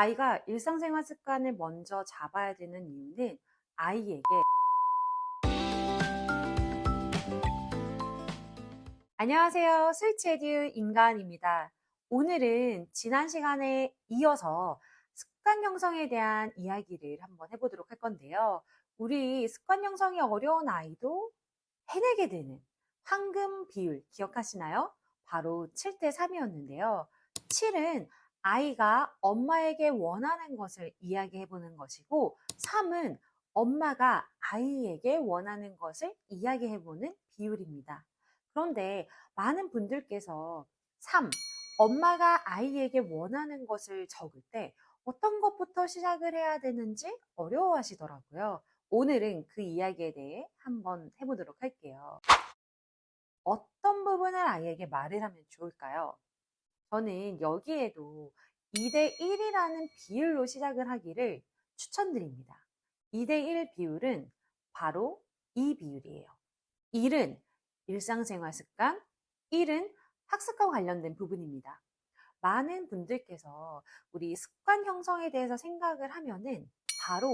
아이가 일상생활 습관을 먼저 잡아야 되는 이유는 아이에게 안녕하세요. 스위치 에듀 인간입니다. 오늘은 지난 시간에 이어서 습관 형성에 대한 이야기를 한번 해보도록 할 건데요. 우리 습관 형성이 어려운 아이도 해내게 되는 황금 비율 기억하시나요? 바로 7대 3이었는데요. 7은 아이가 엄마에게 원하는 것을 이야기해 보는 것이고 3은 엄마가 아이에게 원하는 것을 이야기해 보는 비율입니다. 그런데 많은 분들께서 3, 엄마가 아이에게 원하는 것을 적을 때 어떤 것부터 시작을 해야 되는지 어려워하시더라고요. 오늘은 그 이야기에 대해 한번 해보도록 할게요. 어떤 부분을 아이에게 말을 하면 좋을까요? 저는 여기에도 2대 1이라는 비율로 시작을 하기를 추천드립니다. 2대 1 비율은 바로 이 비율이에요. 1은 일상생활 습관, 1은 학습과 관련된 부분입니다. 많은 분들께서 우리 습관 형성에 대해서 생각을 하면은 바로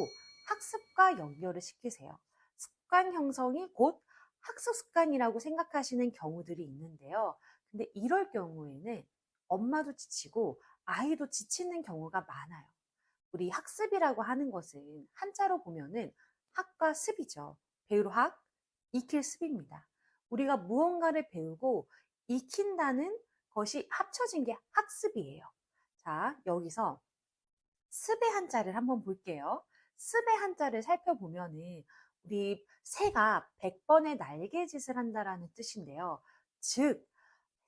학습과 연결을 시키세요. 습관 형성이 곧 학습 습관이라고 생각하시는 경우들이 있는데요. 근데 이럴 경우에는 엄마도 지치고 아이도 지치는 경우가 많아요. 우리 학습이라고 하는 것은 한자로 보면은 학과 습이죠. 배우로 학, 익힐 습입니다. 우리가 무언가를 배우고 익힌다는 것이 합쳐진 게 학습이에요. 자, 여기서 습의 한자를 한번 볼게요. 습의 한자를 살펴보면은 우리 새가 100번의 날개짓을 한다라는 뜻인데요. 즉,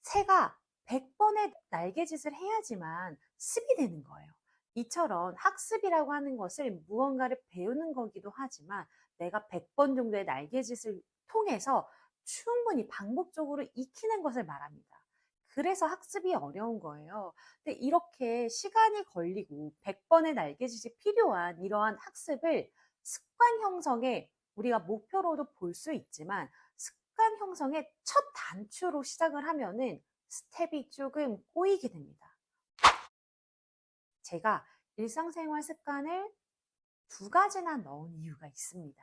새가 100번의 날개짓을 해야지만 습이 되는 거예요. 이처럼 학습이라고 하는 것을 무언가를 배우는 거기도 하지만 내가 100번 정도의 날개짓을 통해서 충분히 반복적으로 익히는 것을 말합니다. 그래서 학습이 어려운 거예요. 근데 이렇게 시간이 걸리고 100번의 날개짓이 필요한 이러한 학습을 습관 형성에 우리가 목표로도 볼 수 있지만 습관 형성의 첫 단추로 시작을 하면은 스텝이 조금 꼬이게 됩니다. 제가 일상생활 습관을 두 가지나 넣은 이유가 있습니다.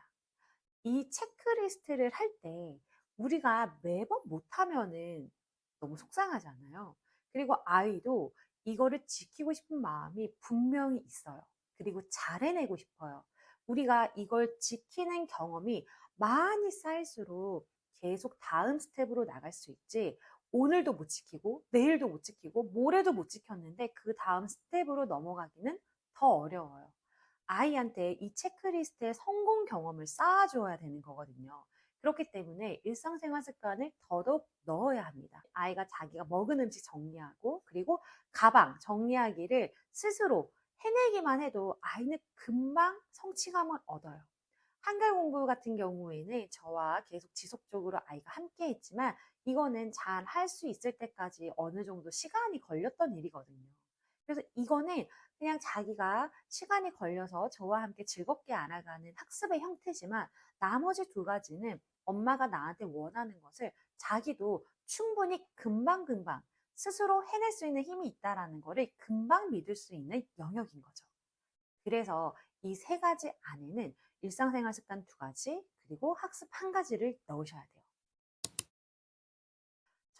이 체크리스트를 할 때 우리가 매번 못하면은 너무 속상하잖아요. 그리고 아이도 이거를 지키고 싶은 마음이 분명히 있어요. 그리고 잘 해내고 싶어요. 우리가 이걸 지키는 경험이 많이 쌓일수록 계속 다음 스텝으로 나갈 수 있지. 오늘도 못 지키고, 내일도 못 지키고, 모레도 못 지켰는데 그 다음 스텝으로 넘어가기는 더 어려워요. 아이한테 이 체크리스트의 성공 경험을 쌓아줘야 되는 거거든요. 그렇기 때문에 일상생활 습관을 더더욱 넣어야 합니다. 아이가 자기가 먹은 음식 정리하고 그리고 가방 정리하기를 스스로 해내기만 해도 아이는 금방 성취감을 얻어요. 한글 공부 같은 경우에는 저와 계속 지속적으로 아이가 함께 했지만 이거는 잘 할 수 있을 때까지 어느 정도 시간이 걸렸던 일이거든요. 그래서 이거는 그냥 자기가 시간이 걸려서 저와 함께 즐겁게 알아가는 학습의 형태지만 나머지 두 가지는 엄마가 나한테 원하는 것을 자기도 충분히 금방금방 스스로 해낼 수 있는 힘이 있다라는 거를 금방 믿을 수 있는 영역인 거죠. 그래서 이 세 가지 안에는 일상생활 습관 두 가지, 그리고 학습 한 가지를 넣으셔야 돼요.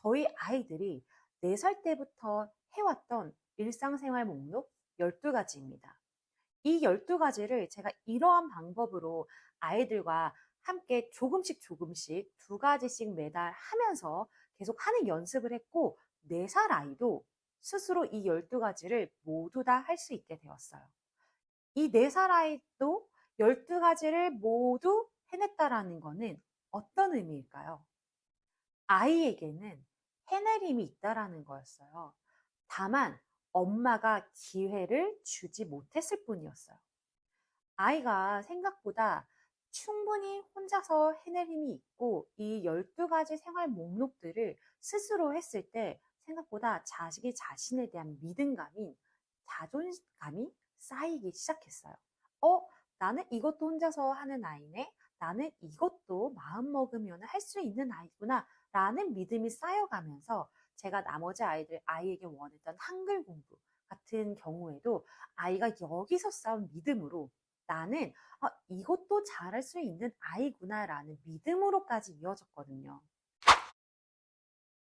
저희 아이들이 4살 때부터 해왔던 일상생활 목록 12가지입니다. 이 12가지를 제가 이러한 방법으로 아이들과 함께 조금씩 조금씩 2가지씩 매달 하면서 계속 하는 연습을 했고 4살 아이도 스스로 이 12가지를 모두 다 할 수 있게 되었어요. 이 4살 아이도 12가지를 모두 해냈다라는 것은 어떤 의미일까요? 아이에게는 해낼 힘이 있다라는 거였어요. 다만 엄마가 기회를 주지 못했을 뿐이었어요. 아이가 생각보다 충분히 혼자서 해낼 힘이 있고 이 12가지 생활 목록들을 스스로 했을 때 생각보다 자식이 자신에 대한 믿음감이 자존감이 쌓이기 시작했어요. 나는 이것도 혼자서 하는 아이네. 나는 이것도 마음 먹으면 할 수 있는 아이구나. 라는 믿음이 쌓여가면서 제가 나머지 아이에게 원했던 한글 공부, 같은 경우에도 아이가 여기서 쌓은 믿음으로 나는 이것도 잘할 수 있는 아이구나라는 믿음으로까지 이어졌거든요.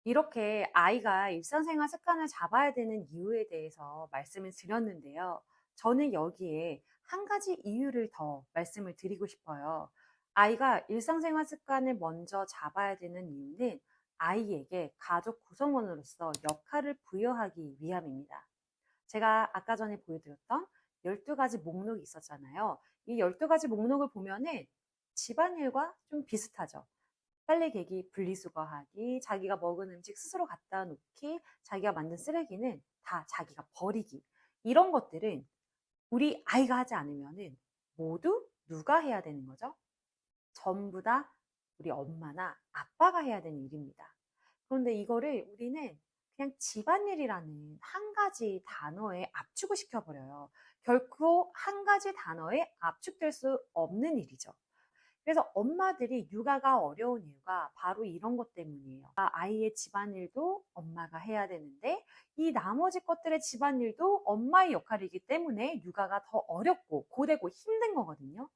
이렇게 아이가 일상생활 습관을 잡아야 되는 이유에 대해서 말씀을 드렸는데요. 저는 여기에 한 가지 이유를 더 말씀을 드리고 싶어요. 아이가 일상생활 습관을 먼저 잡아야 되는 이유는 아이에게 가족 구성원으로서 역할을 부여하기 위함입니다. 제가 아까 전에 보여드렸던 12가지 목록이 있었잖아요. 이 12가지 목록을 보면은 집안일과 좀 비슷하죠. 빨래 개기, 분리수거하기, 자기가 먹은 음식 스스로 갖다 놓기, 자기가 만든 쓰레기는 다 자기가 버리기. 이런 것들은 우리 아이가 하지 않으면은 모두 누가 해야 되는 거죠? 전부 다 우리 엄마나 아빠가 해야 되는 일입니다. 그런데 이거를 우리는 그냥 집안일이라는 한 가지 단어에 압축을 시켜버려요. 결코 한 가지 단어에 압축될 수 없는 일이죠. 그래서 엄마들이 육아가 어려운 이유가 바로 이런 것 때문이에요. 아이의 집안일도 엄마가 해야 되는데 이 나머지 것들의 집안일도 엄마의 역할이기 때문에 육아가 더 어렵고 고되고 힘든 거거든요.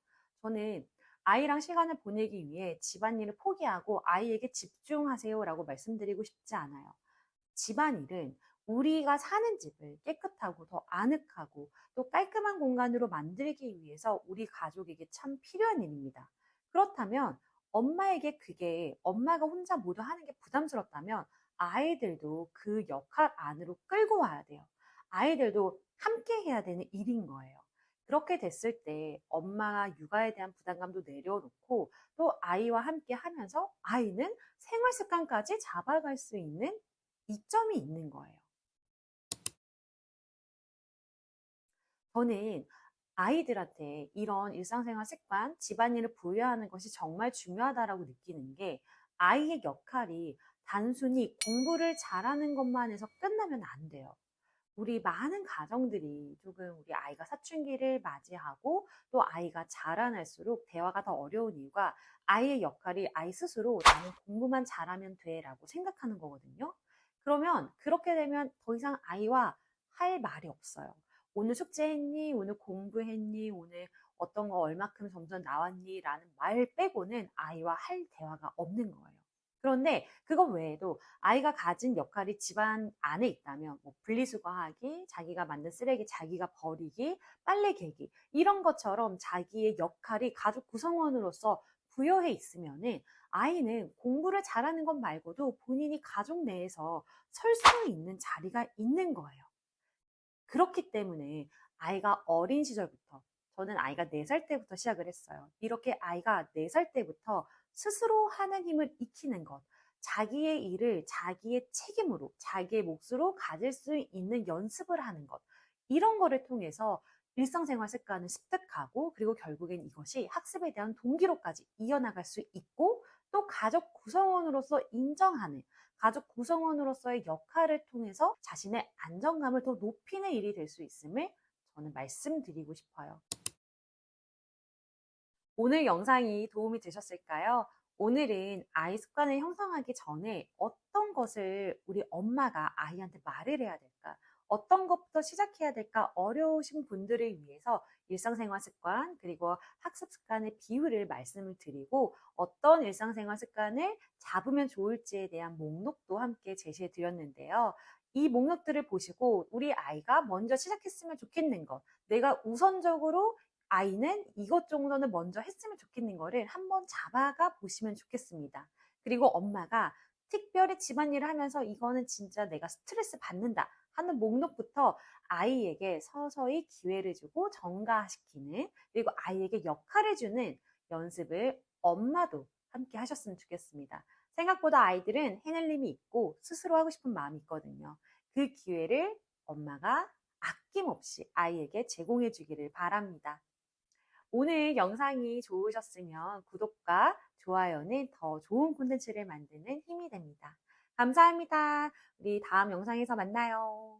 저는 아이랑 시간을 보내기 위해 집안일을 포기하고 아이에게 집중하세요라고 말씀드리고 싶지 않아요. 집안일은 우리가 사는 집을 깨끗하고 더 아늑하고 또 깔끔한 공간으로 만들기 위해서 우리 가족에게 참 필요한 일입니다. 그렇다면 엄마에게 그게 엄마가 혼자 모두 하는 게 부담스럽다면 아이들도 그 역할 안으로 끌고 와야 돼요. 아이들도 함께 해야 되는 일인 거예요. 그렇게 됐을 때 엄마가 육아에 대한 부담감도 내려놓고 또 아이와 함께 하면서 아이는 생활 습관까지 잡아갈 수 있는 이점이 있는 거예요. 저는 아이들한테 이런 일상생활 습관, 집안일을 부여하는 것이 정말 중요하다라고 느끼는 게 아이의 역할이 단순히 공부를 잘하는 것만 해서 끝나면 안 돼요. 우리 많은 가정들이 조금 우리 아이가 사춘기를 맞이하고 또 아이가 자라날수록 대화가 더 어려운 이유가 아이의 역할이 아이 스스로 나는 공부만 잘하면 돼라고 생각하는 거거든요. 그러면 그렇게 되면 더 이상 아이와 할 말이 없어요. 오늘 숙제했니? 오늘 공부했니? 오늘 어떤 거 얼마큼 점수 나왔니? 라는 말 빼고는 아이와 할 대화가 없는 거예요. 그런데 그거 외에도 아이가 가진 역할이 집안 안에 있다면 뭐 분리수거하기, 자기가 만든 쓰레기 자기가 버리기, 빨래 개기 이런 것처럼 자기의 역할이 가족 구성원으로서 부여해 있으면은 아이는 공부를 잘하는 것 말고도 본인이 가족 내에서 설 수 있는 자리가 있는 거예요. 그렇기 때문에 아이가 어린 시절부터 저는 아이가 4살 때부터 시작을 했어요. 이렇게 아이가 4살 때부터 스스로 하는 힘을 익히는 것, 자기의 일을 자기의 책임으로, 자기의 몫으로 가질 수 있는 연습을 하는 것, 이런 거를 통해서 일상생활 습관을 습득하고 그리고 결국엔 이것이 학습에 대한 동기로까지 이어나갈 수 있고 또 가족 구성원으로서 인정하는 가족 구성원으로서의 역할을 통해서 자신의 안정감을 더 높이는 일이 될 수 있음을 저는 말씀드리고 싶어요. 오늘 영상이 도움이 되셨을까요? 오늘은 아이 습관을 형성하기 전에 어떤 것을 우리 엄마가 아이한테 말을 해야 될까? 어떤 것부터 시작해야 될까? 어려우신 분들을 위해서 일상생활 습관, 그리고 학습 습관의 비율을 말씀을 드리고 어떤 일상생활 습관을 잡으면 좋을지에 대한 목록도 함께 제시해 드렸는데요. 이 목록들을 보시고 우리 아이가 먼저 시작했으면 좋겠는 것, 내가 우선적으로 아이는 이것 정도는 먼저 했으면 좋겠는 거를 한번 잡아가 보시면 좋겠습니다. 그리고 엄마가 특별히 집안일을 하면서 이거는 진짜 내가 스트레스 받는다 하는 목록부터 아이에게 서서히 기회를 주고 전가시키는 그리고 아이에게 역할을 주는 연습을 엄마도 함께 하셨으면 좋겠습니다. 생각보다 아이들은 해낼 힘이 있고 스스로 하고 싶은 마음이 있거든요. 그 기회를 엄마가 아낌없이 아이에게 제공해 주기를 바랍니다. 오늘 영상이 좋으셨으면 구독과 좋아요는 더 좋은 콘텐츠를 만드는 힘이 됩니다. 감사합니다. 우리 다음 영상에서 만나요.